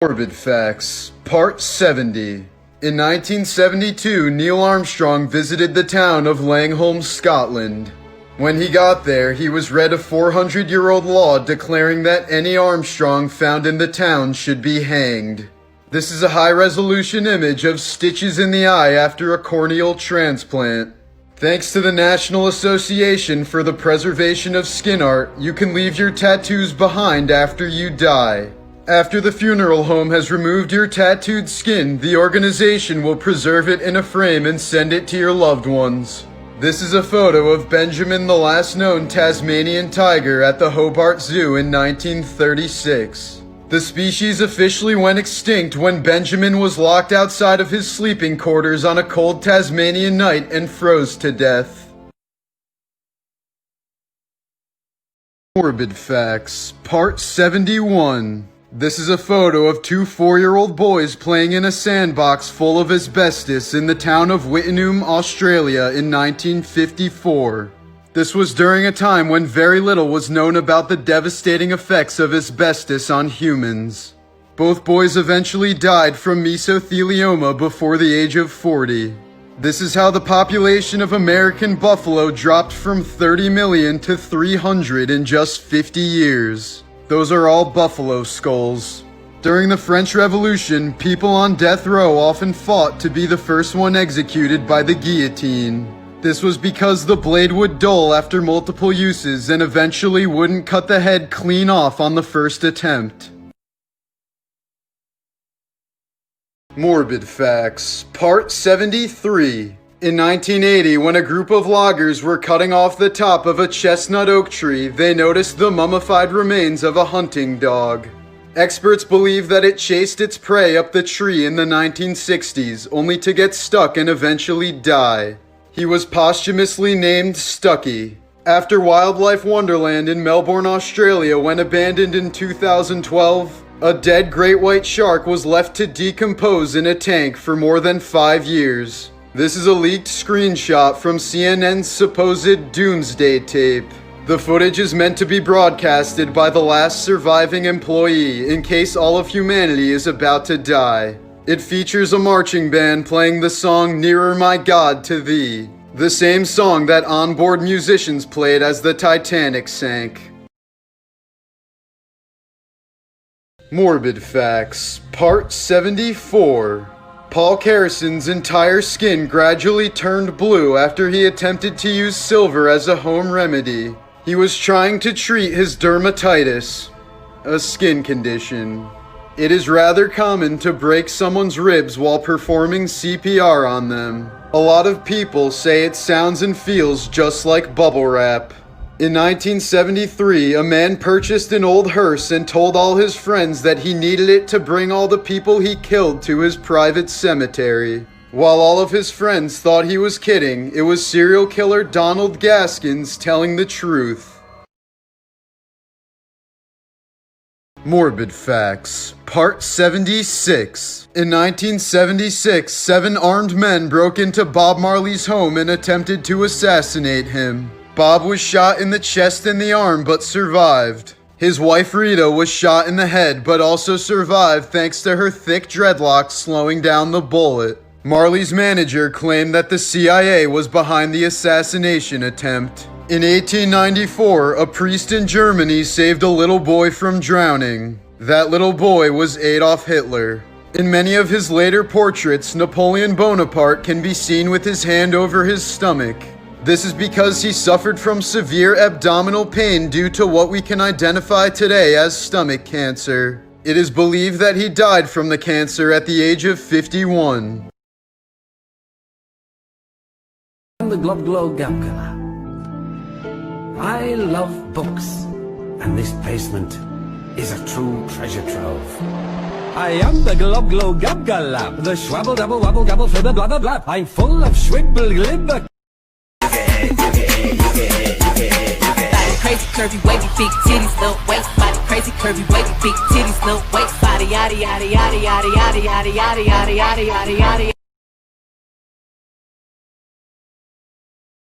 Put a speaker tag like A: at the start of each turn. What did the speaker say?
A: Morbid Facts, Part 70. In 1972, Neil Armstrong visited the town of Langholm, Scotland. When he got there, he was read a 400-year-old law declaring that any Armstrong found in the town should be hanged. This is a high-resolution image of stitches in the eye after a corneal transplant. Thanks to the National Association for the Preservation of Skin Art, you can leave your tattoos behind after you die. After the funeral home has removed your tattooed skin, the organization will preserve it in a frame and send it to your loved ones. This is a photo of Benjamin, the last known Tasmanian tiger, at the Hobart Zoo in 1936. The species officially went extinct when Benjamin was locked outside of his sleeping quarters on a cold Tasmanian night and froze to death. Morbid Facts, Part 71. This is a photo of two 4-year-old boys playing in a sandbox full of asbestos in the town of Wittenoom, Australia in 1954. This was during a time when very little was known about the devastating effects of asbestos on humans. Both boys eventually died from mesothelioma before the age of 40. This is how the population of American buffalo dropped from 30 million to 300 in just 50 years. Those are all buffalo skulls. During the French Revolution, people on death row often fought to be the first one executed by the guillotine. This was because the blade would dull after multiple uses and eventually wouldn't cut the head clean off on the first attempt. Morbid Facts, Part 73. In 1980, when a group of loggers were cutting off the top of a chestnut oak tree, they noticed the mummified remains of a hunting dog. Experts believe that it chased its prey up the tree in the 1960s, only to get stuck and eventually die. He was posthumously named Stucky. After Wildlife Wonderland in Melbourne, Australia went abandoned in 2012, a dead great white shark was left to decompose in a tank for more than 5 years. This is a leaked screenshot from CNN's supposed doomsday tape. The footage is meant to be broadcasted by the last surviving employee in case all of humanity is about to die. It features a marching band playing the song "Nearer My God to Thee," the same song that onboard musicians played as the Titanic sank. Morbid Facts, Part 74. Paul Carrison's entire skin gradually turned blue after he attempted to use silver as a home remedy. He was trying to treat his dermatitis, a skin condition. It is rather common to break someone's ribs while performing CPR on them. A lot of people say it sounds and feels just like bubble wrap. In 1973, a man purchased an old hearse and told all his friends that he needed it to bring all the people he killed to his private cemetery. While all of his friends thought he was kidding, it was serial killer Donald Gaskins telling the truth. Morbid Facts, Part 76. In 1976, 7 armed men broke into Bob Marley's home and attempted to assassinate him. Bob was shot in the chest and the arm but survived. His wife Rita was shot in the head but also survived thanks to her thick dreadlocks slowing down the bullet. Marley's manager claimed that the CIA was behind the assassination attempt. In 1894, a priest in Germany saved a little boy from drowning. That little boy was Adolf Hitler. In many of his later portraits, Napoleon Bonaparte can be seen with his hand over his stomach. This is because he suffered from severe abdominal pain due to what we can identify today as stomach cancer. It is believed that he died from the cancer at the age of 51.
B: I'm the Glob Gabgala. I love books, and this basement is a true treasure trove. I am the Glob Gabgala, the schwabble double wabble gabble flibber blah blah blah. I'm full of schwibble glibber.
C: Crazy curvy wavy big titties, little waist body. Crazy curvy wavy big titties, little waist body. Yada yada yada yada yada yada yada yada yada yada yada.